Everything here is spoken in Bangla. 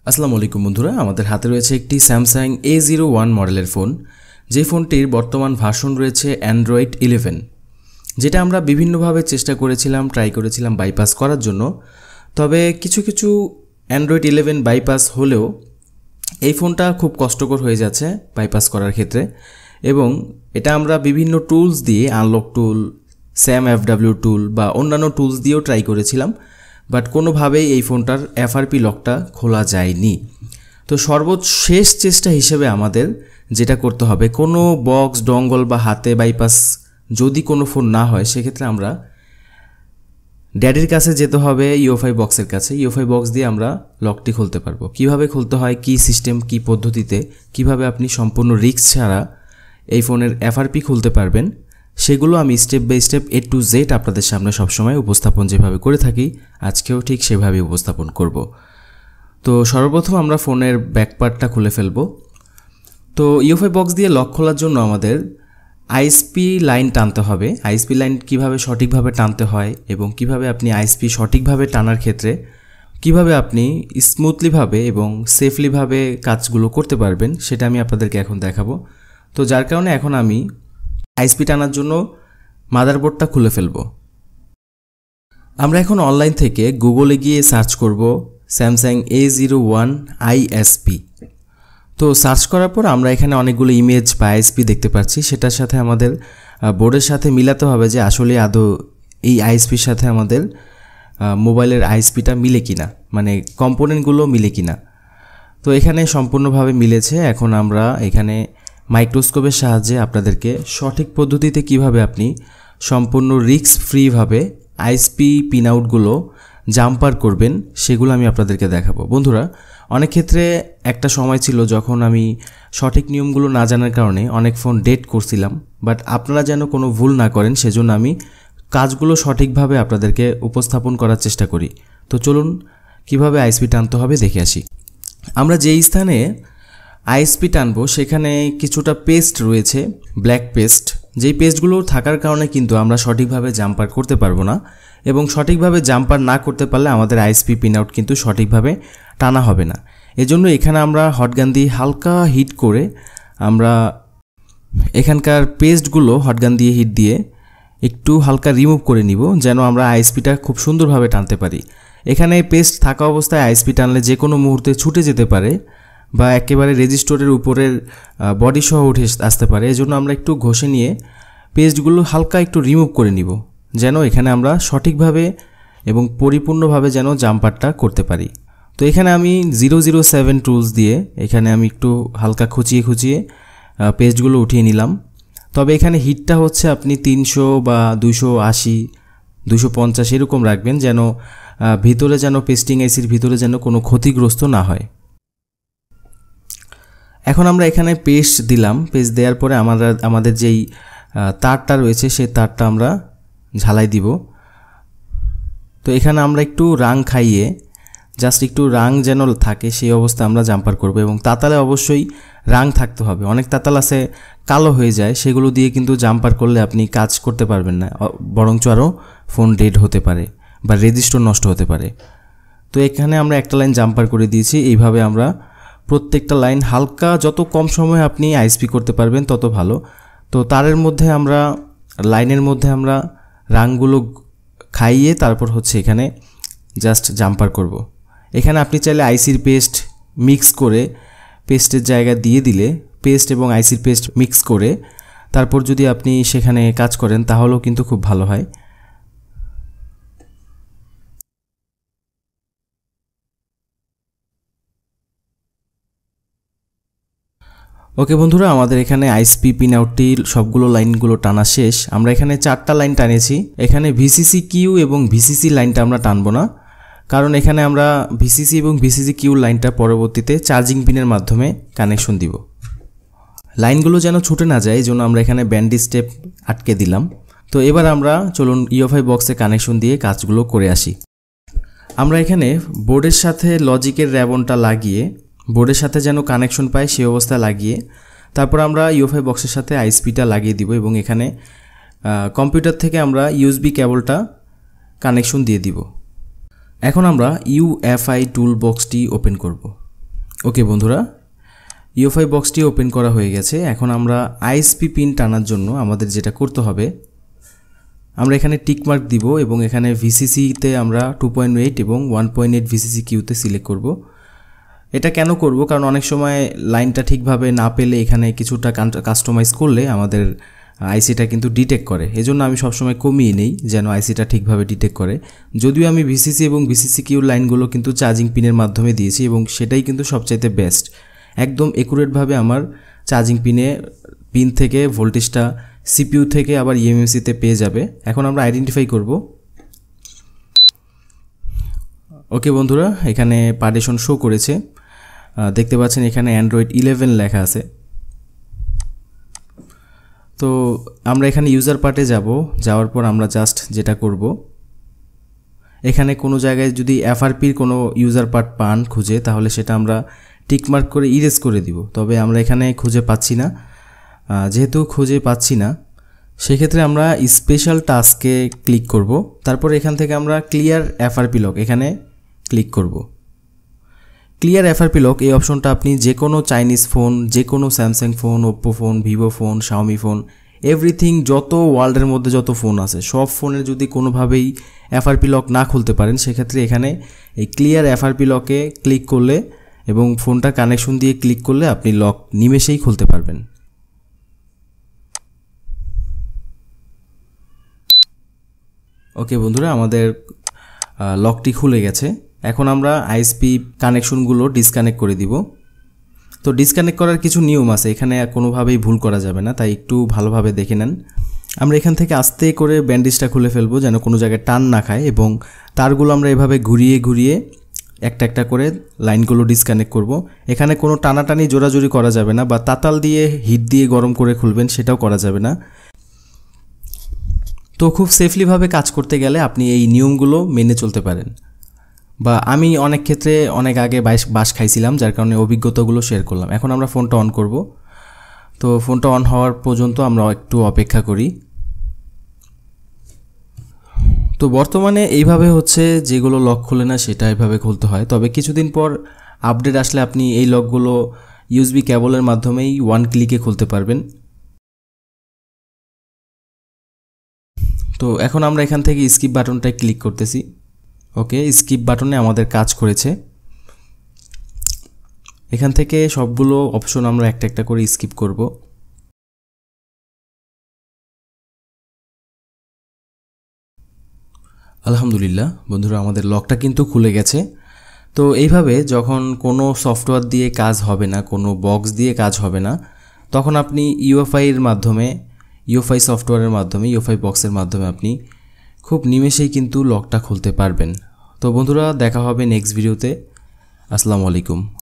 আসসালামু আলাইকুম বন্ধুরা, আমাদের হাতে রয়েছে একটি স্যামসাং A01 মডেলের ফোন, যে ফোনটির বর্তমান ভার্সন রয়েছে অ্যান্ড্রয়েড 11, যেটা আমরা বিভিন্নভাবে চেষ্টা করেছিলাম, ট্রাই করেছিলাম বাইপাস করার জন্য। তবে কিছু অ্যান্ড্রয়েড 11 বাইপাস হলেও এই ফোনটা খুব কষ্টকর হয়ে যাচ্ছে বাইপাস করার ক্ষেত্রে, এবং এটা আমরা বিভিন্ন টুলস দিয়ে, আনলক টুল, SAM-FW টুল বা অন্যান্য টুলস দিয়েও ট্রাই করেছিলাম, বাট কোনোভাবেই এই ফোনটার FRP লকটা খোলা যায়নি। তো সর্বশেষ চেষ্টা হিসেবে আমাদের যেটা করতে হবে, কোনো বক্স, ডঙ্গল বা হাতে বাইপাস যদি কোনো ফোন না হয়, সেক্ষেত্রে আমরা ড্যাডির কাছে যেতে হবে, UFI বক্সের কাছে। UFI বক্স দিয়ে আমরা লকটি খুলতে পারবো। কিভাবে খুলতে হয়, কি সিস্টেম, কি পদ্ধতিতে, কিভাবে আপনি সম্পূর্ণ রিস্ক ছাড়া এই ফোনের FRP খুলতে পারবেন, সেগুলো আমি step by step A to Z আপনাদের সামনে সবসময় উপস্থাপন যেভাবে করে থাকি, আজকেও ঠিক সেভাবে উপস্থাপন করব। তো সর্বপ্রথম আমরা ফোনের ব্যাকপার্টটা খুলে ফেলব। তো UFI বক্স দিয়ে লক খোলার জন্য আমাদের ISP লাইন টানতে হবে। ISP লাইন কিভাবে সঠিকভাবে টানতে হয় এবং কিভাবে আপনি ISP সঠিকভাবে টানার ক্ষেত্রে কিভাবে আপনি স্মুথলিভাবে এবং সেফলিভাবে কাজগুলো করতে পারবেন, সেটা আমি আপনাদেরকে এখন দেখাবো। তো যার কারণে এখন আমি ISP টানার জন্য মাদারবোর্ডটা খুলে ফেলব। আমরা এখন অনলাইন থেকে গুগলে গিয়ে সার্চ করব স্যামসাং A01 ISP। তো সার্চ করার পর আমরা এখানে অনেকগুলো ইমেজ বা ISP দেখতে পাচ্ছি। সেটার সাথে আমাদের বোর্ডের সাথে মিলাতে হবে যে আসলে আদৌ এই ISPর সাথে আমাদের মোবাইলের ISPটা মিলে কিনা, মানে কম্পোনেন্টগুলো মিলে কিনা। তো এখানে সম্পূর্ণভাবে মিলেছে। এখন আমরা এখানে মাইক্রোস্কোপের সাহায্যে আপনাদেরকে সঠিক পদ্ধতিতে কিভাবে আপনি সম্পূর্ণ রিস্ক ফ্রিভাবে ISP পিন আউটগুলো জাম্পার করবেন, সেগুলো আমি আপনাদেরকে দেখাবো। বন্ধুরা, অনেক ক্ষেত্রে একটা সময় ছিল যখন আমি সঠিক নিয়মগুলো না জানার কারণে অনেক ফোন ডেট করছিলাম, বাট আপনারা যেন কোনো ভুল না করেন সেজন্য আমি কাজগুলো সঠিকভাবে আপনাদেরকে উপস্থাপন করার চেষ্টা করি। তো চলুন কিভাবে ISP টানতে হবে দেখে আসি। আমরা যেই স্থানে ISP টানবো সেখানে কিছুটা পেস্ট রয়েছে, ব্ল্যাক পেস্ট, যেই পেস্টগুলো থাকার কারণে কিন্তু আমরা সঠিকভাবে জাম্পার করতে পারবো না, এবং সঠিকভাবে জাম্পার না করতে পারলে আমাদের ISP পিন আউট কিন্তু সঠিকভাবে টানা হবে না। এজন্য এখানে আমরা হটগান দিয়ে হালকা হিট করে আমরা এখানকার পেস্টগুলো হটগান দিয়ে হিট দিয়ে একটু হালকা রিমুভ করে নিব, যেন আমরা ISPটা খুব সুন্দরভাবে টানতে পারি। এখানে পেস্ট থাকা অবস্থায় ISP টানলে যে কোনো মুহূর্তে ছুটে যেতে পারে বা একেবারে রেজিস্টরের উপরের বডি সহ উঠে আসতে পারে। এজন্য আমরা একটু ঘষে নিয়ে পেস্টগুলো হালকা একটু রিমুভ করে নিব, যেন এখানে আমরা সঠিকভাবে এবং পরিপূর্ণভাবে যেন জাম্পারটা করতে পারি। তো এখানে আমি 007 টুলস দিয়ে এখানে আমি একটু হালকা খুঁচিয়ে পেস্টগুলো উঠিয়ে নিলাম। তবে এখানে হিটটা হচ্ছে আপনি 300 বা 280, 250 এরকম রাখবেন, যেন ভিতরে যেন পেস্টিং আইসির ভিতরে যেন কোনো ক্ষতিগ্রস্ত না হয়। এখন আমরা এখানে পেস্ট দিলাম। পেস্ট দেওয়ার পরে আমাদের যেই তারটা রয়েছে সেই তারটা আমরা ঝালাই দিব। তো এখানে আমরা একটু রাং খাইয়ে, জাস্ট একটু রাং যেন থাকে সেই অবস্থা আমরা জাম্পার করব, এবং তাতালে অবশ্যই রাং থাকতে হবে। অনেক তাতাল আছে কালো হয়ে যায়, সেগুলো দিয়ে কিন্তু জাম্পার করলে আপনি কাজ করতে পারবেন না, বরঞ্চ আরও ফোন ডেড হতে পারে বা রেজিস্টার নষ্ট হতে পারে। তো এখানে আমরা একটা লাইন জাম্পার করে দিয়েছি। এইভাবে আমরা প্রত্যেকটা লাইন হালকা, যত কম সময়ে আপনি ISP করতে পারবেন তত ভালো। তো তারের মধ্যে আমরা, লাইনের মধ্যে আমরা রাংগুলো খাইয়ে তারপর হচ্ছে এখানে জাস্ট জাম্পার করব। এখানে আপনি চাইলে ICর পেস্ট মিক্স করে পেস্টের জায়গা দিয়ে দিলে, পেস্ট এবং ICর পেস্ট মিক্স করে তারপর যদি আপনি সেখানে কাজ করেন তাহলেও কিন্তু খুব ভালো হয়। ওকে বন্ধুরা, আমাদের এখানে ISP পিন আউটটি সবগুলো লাইনগুলো টানা শেষ। আমরা এখানে 4টা লাইন টানেছি। এখানে VCC কিউ এবং VCC লাইনটা আমরা টানবো না, কারণ এখানে আমরা VCC এবং VCC কিউ লাইনটা পরবর্তীতে চার্জিং পিনের মাধ্যমে কানেকশন দিব। লাইনগুলো যেন ছুটে না যায়, এই জন্য আমরা এখানে ব্যান্ডি স্টেপ আটকে দিলাম। তো এবার আমরা চলুন UFI বক্সে কানেকশন দিয়ে কাজগুলো করে আসি। আমরা এখানে বোর্ডের সাথে লজিকের র্যাবনটা লাগিয়ে, বোর্ডের সাথে যেন কানেকশন পায় সেই অবস্থা লাগিয়ে তারপর আমরা UFI বক্সের সাথে ISPটা লাগিয়ে দিব, এবং এখানে কম্পিউটার থেকে আমরা USB কেবলটা কানেকশন দিয়ে দিব। এখন আমরা UFI টুল বক্সটি ওপেন করব। ওকে বন্ধুরা, ইউএফআই বক্সটি ওপেন করা হয়ে গেছে। এখন আমরা আইএসপি পিন টানার জন্য আমাদের যেটা করতে হবে, আমরা এখানে টিক মার্ক দিব এবং এখানে ভিসিসিতে আমরা 2.8 এবং 1.8 ভিসিসি কিউতে সিলেক্ট করব। এটা কেন করব? কারণ অনেক সময় লাইনটা ঠিকভাবে না পেলে এখানে কিছুটা কাস্টমাইজ করলে আমাদের আইসিটা কিন্তু ডিটেক্ট করে। এজন্য আমি সবসময় কমিয়ে নেই যেন আইসিটা ঠিকভাবে ডিটেক্ট করে। যদিও আমি ভিসিসি এবং ভিসিসি কিউ লাইনগুলো কিন্তু চার্জিং পিনের মাধ্যমে দিয়েছি এবং সেটাই কিন্তু সবচাইতে বেস্ট। একদম একুরেটভাবে আমার চার্জিং পিন থেকে ভোল্টেজটা সিপিইউ থেকে আবার ইএমএমসিতে পেয়ে যাবে। এখন আমরা আইডেন্টিফাই করব। ওকে বন্ধুরা, এখানে পার্টিশন শো করেছে, দেখতে পাচ্ছেন এখানে অ্যান্ড্রয়েড 11 লেখা আছে। তো আমরা এখানে ইউজার পার্টে যাওয়ার পর আমরা জাস্ট যেটা করব, এখানে কোনো জায়গায় যদি এফআরপির কোনো ইউজার পার্ট পান খুঁজে, তাহলে সেটা আমরা টিকমার্ক করে ইরেজ করে দিব। তবে আমরা এখানে খুঁজে পাচ্ছি না। যেহেতু খুঁজে পাচ্ছি না, সেক্ষেত্রে আমরা স্পেশাল টাস্কে ক্লিক করব। তারপর এখান থেকে আমরা ক্লিয়ার এফআরপি লক এখানে ক্লিক করব। ক্লিয়ার এফআরপি লক এই অপশনটা আপনি যে কোনো চাইনিজ ফোন, যে কোনো Samsung phone, Oppo phone, Vivo phone, Xiaomi phone, everything, যত ওয়ার্ল্ডের মধ্যে যত ফোন আছে সব ফোনের যদি কোনোভাবেই এফআরপি লক না খুলতে পারেন, সেক্ষেত্রে এখানে এই ক্লিয়ার এফআরপি লকে ক্লিক করলে এবং ফোনটা কানেকশন দিয়ে ক্লিক করলে আপনি লক নিমেষেই খুলতে পারবেন। ওকে বন্ধুরা, আমাদের লকটি খুলে গেছে। এখন আমরা আইএসপি কানেকশনগুলো ডিসকানেক্ট করে দিব। তো ডিসকানেক্ট করার কিছু নিয়ম আছে, এখানে কোনোভাবেই ভুল করা যাবে না, তাই একটু ভালোভাবে দেখে নেন। আমরা এখান থেকে আস্তে করে ব্যান্ডেজটা খুলে ফেলবো যেন কোনো জায়গায় টান না খায়, এবং তারগুলো আমরা এভাবে ঘুরিয়ে ঘুরিয়ে একটা একটা করে লাইনগুলো ডিসকানেক্ট করব। এখানে কোনো টানাটানি জোরাজোরি করা যাবে না, বা তাতাল দিয়ে হিট দিয়ে গরম করে খুলবেন সেটাও করা যাবে না। তো খুব সেফলিভাবে কাজ করতে গেলে আপনি এই নিয়মগুলো মেনে চলতে পারেন, বা আমি অনেক ক্ষেত্রে অনেক আগে বাস খাইছিলাম, যার কারণে অভিজ্ঞতাগুলো শেয়ার করলাম। এখন আমরা ফোনটা অন করব। তো ফোনটা অন হওয়ার পর্যন্ত আমরা একটু অপেক্ষা করি। তো বর্তমানে এইভাবে হচ্ছে, যেগুলো লক খুলে না সেটা এইভাবে খুলতে হয়। তবে কিছুদিন পর আপডেট আসলে আপনি এই লকগুলো ইউএসবি কেবলের মাধ্যমেই ওয়ান ক্লিকে খুলতে পারবেন। তো এখন আমরা এখান থেকে স্কিপ বাটনটায় ক্লিক করতেছি। ওকে, স্কিপ বাটনে আমাদের কাজ করেছে। এখান থেকে সবগুলো অপশন আমরা একটা একটা করে স্কিপ করব। আলহামদুলিল্লাহ বন্ধুরা, আমাদের লকটা কিন্তু খুলে গেছে। তো এইভাবে যখন কোনো সফটওয়্যার দিয়ে কাজ হবে না, কোনো বক্স দিয়ে কাজ হবে না, তখন আপনি ইউএফআইয়ের মাধ্যমে, ইউএফআই সফটওয়্যারের মাধ্যমে, ইউএফআই বক্সের মাধ্যমে আপনি খুব নিমেষেই কিন্তু লকটা খুলতে পারবেন। তো বন্ধুরা, দেখা হবে নেক্সট ভিডিওতে। আসসালামু আলাইকুম।